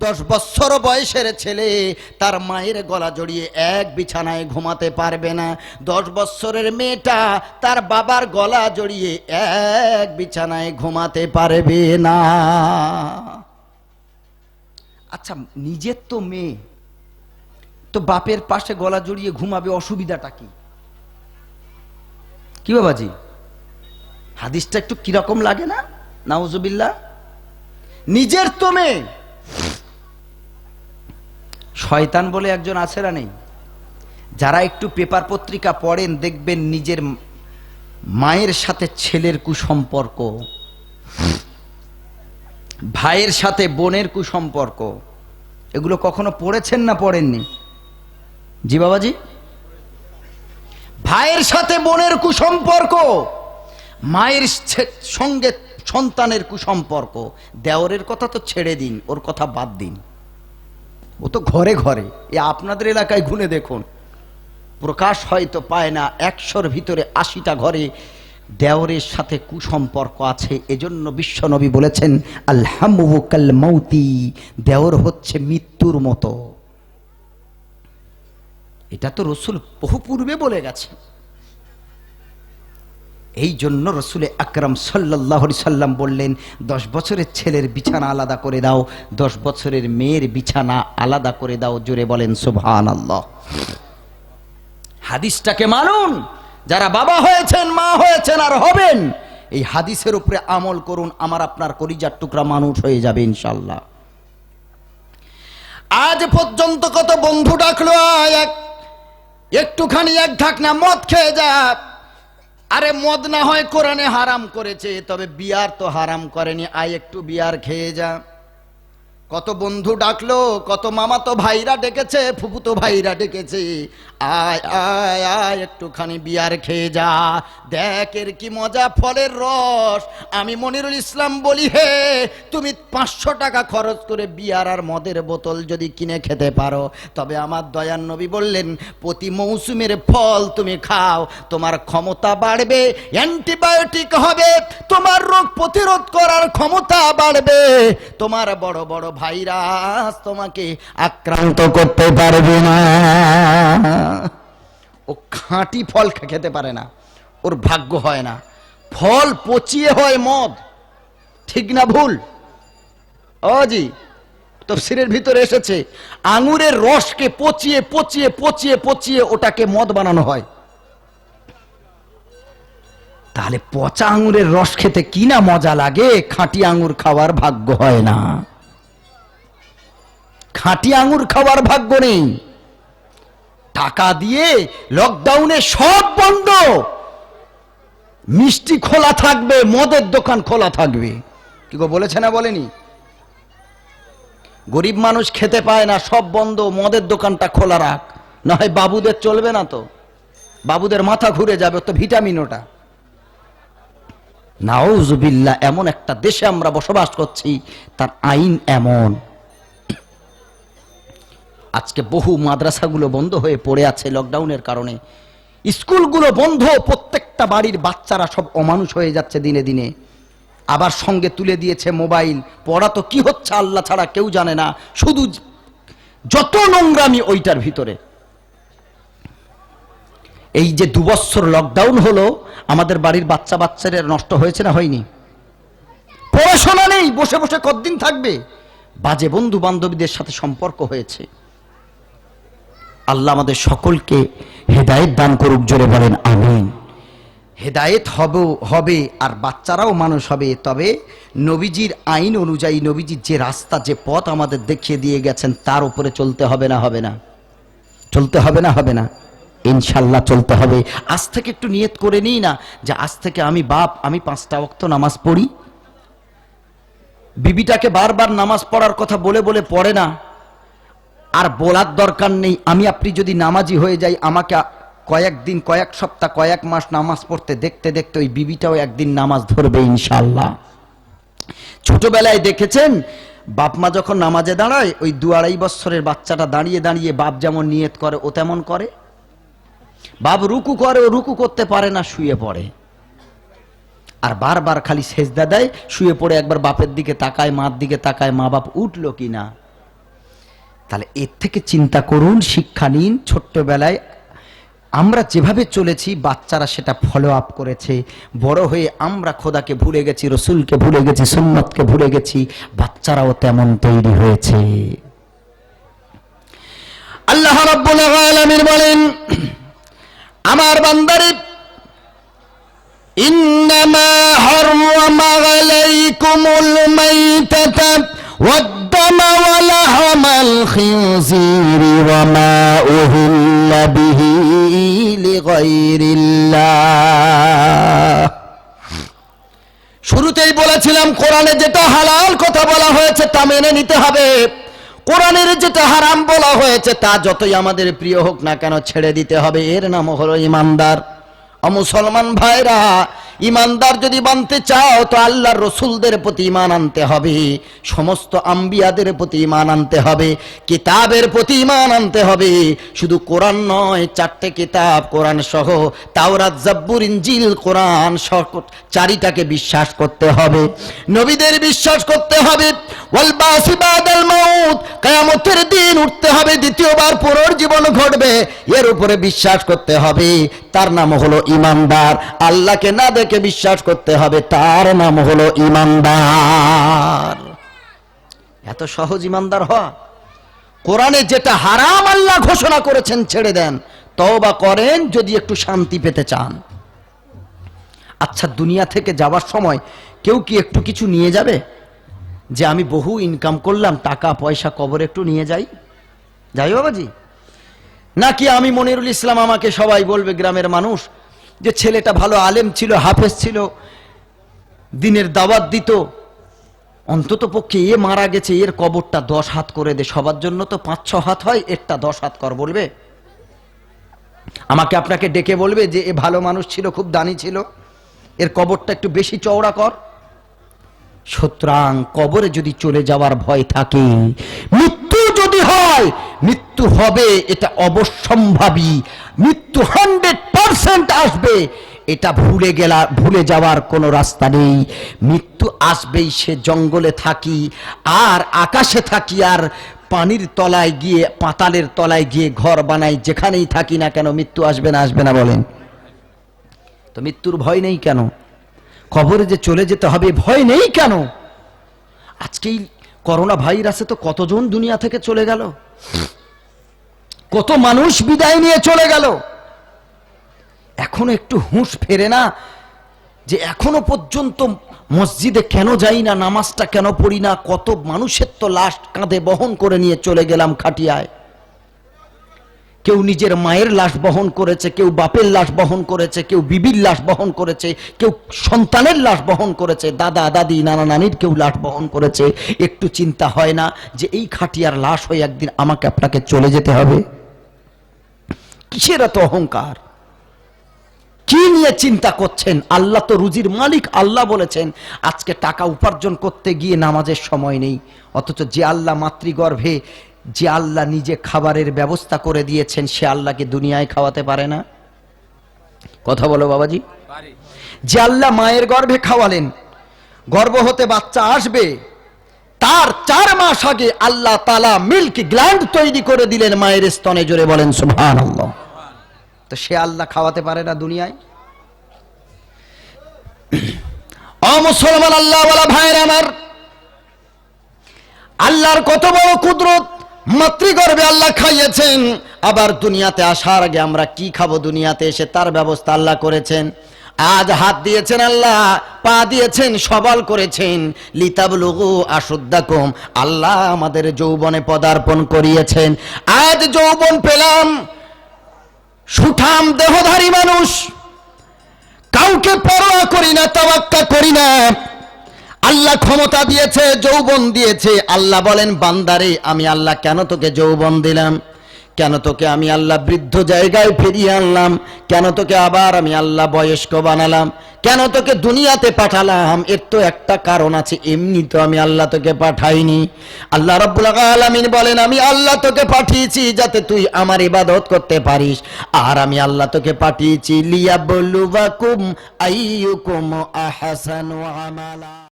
10 বছর বয়সের ছেলে তার মায়ের গলা জড়িয়ে এক বিছানায় ঘুমাতে পারবে না। 10 বছরের মেয়েটা তার বাবার গলা জড়িয়ে এক বিছানায় ঘুমাতে পারবে না। আচ্ছা, নিজের তো মেয়ে, তো বাপের পাশে গলা জড়িয়ে ঘুমাবে, অসুবিধাটা কি? কি বাবাজি, হাদিসটা একটু কিরকম লাগে না? নাউজুবিল্লাহ। নিজের তো মেয়ে। শয়তান বলে একজন আছে না নেই? যারা একটু পেপার পত্রিকা পড়েন দেখবেন নিজের মায়ের সাথে ছেলের কুসম্পর্ক, ভাইয়ের সাথে বোনের কুসম্পর্ক, এগুলো কখনো পড়েছেন না পড়েননি? জি বাবাজি, ভাইয়ের সাথে বোনের কুসম্পর্ক, মায়ের সঙ্গে সন্তানের কুসম্পর্ক। দেওরের কথা তো ছেড়ে দিন, ওর কথা বাদ দিন, ও তো ঘরে ঘরে। এ আপনাদের এলাকায় ঘুরে দেখুন, প্রকাশ হয়তো পায় না, 100-র ভিতরে 80টা ঘরে দেওরের সাথে কুসম্পর্ক আছে। এজন্য বিশ্বনবী বলেছেন আল হামু কাল মাউতি, দেওর হচ্ছে মৃত্যুর মতো। এটা তো রসুল বহু পূর্বে বলে গেছে। এই জন্য রসুল আকরাম সাল্লাল্লাহু আলাইহি সাল্লাম বললেন 10 বছরের ছেলের বিছানা আলাদা করে দাও, 10 বছরের মেয়ের বিছানা আলাদা করে দাও। জোরে বলেন সুবহানাল্লাহ। হাদিসটাকে মানুন, যারা বাবা হয়েছেন, মা হয়েছেন আর হবেন, এই হাদিসের উপরে আমল করুন, আমার আপনার কলিজার টুকরা মানুষ হয়ে যাবে ইনশাআল্লাহ। আজ পর্যন্ত কত বন্ধু ডাকলো, একটুখানি এক ঢাকনা মদ খেয়ে যা। আরে মদ না হয় কোরআনে হারাম করেছে, তবে বিয়ার তো হারাম করেনি, আয় একটু বিয়ার খেয়ে যা। কত বন্ধু ডাকলো, কত মামাতো ভাইরা ডেকেছে, ফুফুতো ভাইরা ডেকেছে, আয় আয় আয় একটুখানি বিয়ার খেয়ে যা, দেখ এর কি মজা, ফলের রস। আমি মনিরুল ইসলাম বলি, হে তুমি 500 টাকা খরচ করে বিয়ার আর মদের বোতল যদি কিনে খেতে পারো, তবে আমার দয়ার নবী বললেন প্রতি মৌসুমের ফল তুমি খাও, তোমার ক্ষমতা বাড়বে, অ্যান্টিবায়োটিক হবে, তোমার রোগ প্রতিরোধ করার ক্ষমতা বাড়বে, তোমার বড় বড় ভাইরাস তোমাকে আক্রান্ত করতে পারবে না। ও খাঁটি ফল খেতে পারে না, ওর ভাগ্য হয় না। ফল পচিয়ে হয় মদ, ঠিক না ভুল? ও জি, তাফসীরের ভিতরে এসেছে আঙুরের রসকে পচিয়ে পচিয়ে পচিয়ে পচিয়ে ওটাকে মদ বানানো হয়। তাহলে পচা আঙুরের রস খেতে কি না মজা লাগে, খাঁটি আঙুর খাওয়ার ভাগ্য হয় না। খাঁটি আঙুর খাওয়ার ভাগ্য নেই। টাকা দিয়ে লকডাউনে সব বন্ধ, মিষ্টি খোলা থাকবে, মদের দোকান খোলা থাকবে। কি গো, বলেছে না বলেনি? গরিব মানুষ খেতে পায় না, সব বন্ধ, মদের দোকানটা খোলা রাখ, না হয় বাবুদের চলবে না, তো বাবুদের মাথা ঘুরে যাবে, তো ভিটামিন ওটা। নাউজুবিল্লাহ, এমন একটা দেশে আমরা বসবাস করছি, তার আইন এমন। আজকে বহু মাদ্রাসাগুলো বন্ধ হয়ে পড়ে আছে লকডাউনের কারণে, স্কুলগুলো বন্ধ, প্রত্যেকটা বাড়ির বাচ্চারা সব অমানুষ হয়ে যাচ্ছে দিনে দিনে। আবার সঙ্গে তুলে দিয়েছে মোবাইল। পড়া তো কি হচ্ছে আল্লাহ ছাড়া কেউ জানে না, শুধু যত নোংরামি ওইটার ভিতরে। এই যে 2 বছর লকডাউন হলো, আমাদের বাড়ির বাচ্চারা নষ্ট হয়েছে না হয়নি? পড়াশোনা নেই, বসে বসে কতদিন থাকবে? বাজে বন্ধু বান্ধবীদের সাথে সম্পর্ক হয়েছে। আল্লাহ আমাদের সকলকে হেদায়েত দান করুক, জোরে বলেন আমিন। হেদায়েত হবে আর বাচ্চারাও মানুষ হবে, তবে নবীজির আইন অনুযায়ী, নবীজির যে রাস্তা, যে পথ আমাদের দেখিয়ে দিয়ে গেছেন, তার উপরে চলতে হবে না হবে না? চলতে হবে না হবে না? ইনশাল্লাহ চলতে হবে। আজ থেকে একটু নিয়ত করে নিই না, যে আজ থেকে আমি বাপ, আমি 5টা ওয়াক্ত নামাজ পড়ি। বিবিটাকে বারবার নামাজ পড়ার কথা বলে বলে পড়ে না, আর বলার দরকার নেই। আমি আপনি যদি নামাজি হয়ে যাই, আমাকে কয়েকদিন, কয়েক সপ্তাহ, কয়েক মাস নামাজ পড়তে দেখতে দেখতে ওই বিবিটাও একদিন নামাজ ধরবে ইনশাআল্লাহ। ছোটবেলায় দেখেছেন, বাপ মা যখন নামাজে দাঁড়ায়, ওই 2-2.5 বছরের বাচ্চাটা দাঁড়িয়ে দাঁড়িয়ে বাপ যেমন নিয়ত করে ও তেমন করে। বাপ রুকু করে, ও রুকু করতে পারে না, শুয়ে পড়ে, আর বারবার খালি সেজদা দেয়, শুয়ে পড়ে একবার বাপের দিকে তাকায়, মার দিকে তাকায়, মা বাপ উঠলো কিনা। তাহলে এর থেকে চিন্তা করুন, শিক্ষা নিন। ছোট্টবেলায় আমরা যেভাবে চলেছি বাচ্চারা সেটা ফলো আপ করেছে, বড় হয়ে আমরা খোদাকে ভুলে গেছি, রসুলকে ভুলে গেছি, সুন্নতকে ভুলে গেছি, বাচ্চারাও তেমন তৈরি হয়েছে। আল্লাহ রাব্বুল আলামিন বলেন, আমার বান্দারে ইন্নামা হারামা আলাইকুমুল মাইতাতা ওয়াদ-দামা ওয়া লাহমাল খিনজিরি ওয়া মা উহিল্লা বিহি লিগাইরিল্লাহ। শুরুতেই বলেছিলাম কোরআনে যেটা হালাল কথা বলা হয়েছে তা মেনে নিতে হবে, কোরআনের যেটা হারাম বলা হয়েছে তা যতই আমাদের প্রিয় হোক না কেন ছেড়ে দিতে হবে। এর নাম হলো ইমানদার। মুসলমান ভাইরা, ইমানদার যদি বানতে চাও তো আল্লাহর রসুলদের প্রতি ঈমান আনতে হবে, সমস্ত আম্বিয়াদের প্রতি ঈমান আনতে হবে, কিতাবের প্রতি ঈমান আনতে হবে। শুধু কোরআন নয়, 4টে কিতাব কোরআন সহ তাওরাত, জাব্বুর, ইনজিল, কোরআন সহ 4টাকে বিশ্বাস করতে হবে। নবীদের বিশ্বাস করতে হবে। ওয়াল বাসি বাদাল মাউত, কিয়ামতের দিন উঠতে হবে, দ্বিতীয়বার পুনর্জীবন ঘটবে, এর উপরে বিশ্বাস করতে হবে। তার নাম হলো ইমানদার। আল্লাহকে না দেখে বিশ্বাস করতে হবে, তার নাম হলো ইমানদার। এত সহজ ইমানদার হওয়া? কোরআনে যেটা হারাম আল্লাহ ঘোষণা করেছেন ছেড়ে দেন, তওবা করেন যদি একটু শান্তি পেতে চান। আচ্ছা, দুনিয়া থেকে যাওয়ার সময় কেউ কি একটু কিছু নিয়ে যাবে? যে আমি বহু ইনকাম করলাম, টাকা পয়সা কবরে একটু নিয়ে যাই, যাই বাবাজি? নাকি আমি মনিরুল ইসলাম, আমাকে সবাই বলবে গ্রামের মানুষ যে ছেলেটা ভালো আলেম ছিল, হাফেজ ছিল, দিনের দাওয়াত দিত, অন্তত পক্ষে এ মারা গেছে, এর কবরটা 10 হাত করে দে। সবার জন্য তো 5-6 হাত হয়, এরটা 10 হাত কর বলবে? আমাকে আপনাকে ডেকে বলবে যে এ ভালো মানুষ ছিল, খুব দানি ছিল, এর কবরটা একটু বেশি চওড়া কর? সুতরাং কবরে যদি চলে যাওয়ার ভয় থাকে, মৃত্যু যদি হয়, মৃত্যু হবে, এটা অবশ্যম্ভাবী। মৃত্যু 100% আসবে, এটা ভুলে যাওয়ার কোনো রাস্তা নেই। মৃত্যু আসবেই, সে জঙ্গলে থাকি আর আকাশে থাকি আর পানির তলায় গিয়ে, পাতালের তলায় গিয়ে ঘর বানাই, যেখানেই থাকি না কেন মৃত্যু আসবে না, আসবে না বলেন? তো মৃত্যুর ভয় নেই কেন? কবরে যে চলে যেতে হবে ভয় নেই কেন? আজকেই করোনা ভাইরাসে তো কতজন দুনিয়া থেকে চলে গেল, কত মানুষ বিদায় নিয়ে চলে গেল। এখনো একটু হুঁশ ফেরে না যে এখনো পর্যন্ত মসজিদে কেন যাই না, নামাজটা কেন পড়ি না? কত মানুষের তো লাশ কাঁধে বহন করে নিয়ে চলে গেলাম খাটিয়ায়। কেউ নিজের মায়ের লাশ বহন করেছে, কেউ বাপের লাশ বহন করেছে, কেউ বিবির লাশ বহন করেছে, কেউ সন্তানের লাশ বহন করেছে, দাদা দাদি নানা নানির কেউ লাশ বহন করেছে। একটু চিন্তা হয় না যে এই খাটিয়ার লাশ হয়ে একদিন আমাকে আপনাকে চলে যেতে হবে? কিসের এত অহংকার? কি নিয়ে চিন্তা করছেন? আল্লাহ তো রুজির মালিক। আল্লাহ বলেছেন আজকে টাকা উপার্জন করতে গিয়ে নামাজের সময় নেই, অথচ যে আল্লাহ মাতৃগর্ভে, যে আল্লাহ নিজে খাবারের ব্যবস্থা করে দিয়েছেন, সে আল্লাহকে দুনিয়ায় খাওয়াতে পারে না? কথা বলো বাবাজি। যে আল্লাহ মায়ের গর্ভে খাওয়ালেন, গর্ভ হতে বাচ্চা আসবে, তার 4 মাস আগে আল্লাহ তাআলা মিল্ক গ্ল্যান্ড তৈরি করে দিলেন মায়ের স্তনে। জোরে বলেন সুবহানাল্লাহ। তো সে আল্লাহ খাওয়াতে পারে না দুনিয়ায়? মুসলমান আল্লাহ ওয়ালা ভাইরা আমার, আল্লাহর কত বড় কুদরত! মাতৃগর্ভে আল্লাহ খাইয়েছেন, আবার দুনিয়াতে আসার আগে আমরা কি খাবো দুনিয়াতে এসে তার ব্যবস্থা আল্লাহ করেছেন। আজ হাত দিয়েছেন আল্লাহ, পা দিয়েছেন, সবল করেছেন। লিতাবলুগু আশুদ্দাকুম, আল্লাহ আমাদের যৌবনে পদার্পণ করিয়েছেন। আজ যৌবন পেলাম, সুঠাম দেহধারী মানুষ, কাউকে পরোয়া করি না, তাওয়াক্কা করি না। আল্লাহ ক্ষমতা দিয়েছে, যৌবন দিয়েছে। আল্লাহ বলেন বান্দারে, আমি আল্লাহ কেন তোকে যৌবন দিলাম? কেন তোকে আমি আল্লাহ বৃদ্ধ জায়গায় ফিরিয়ে আনলাম? কেন তোকে আবার আমি আল্লাহ বয়স্ক বানালাম? কেন তোকে দুনিয়াতে পাঠালাম? এর তো একটা কারণ আছে, এমনি তো আমি আল্লাহ তোকে পাঠাইনি। আল্লাহ রাব্বুল আলামিন বলেন আমি আল্লাহ তোকে পাঠিয়েছি যাতে তুই আমার ইবাদত করতে পারিস। আর আমি আল্লাহ তোকে পাঠিয়েছি লিয়াবলুয়াকুম আইয়ুকুম আহসানু আমালা।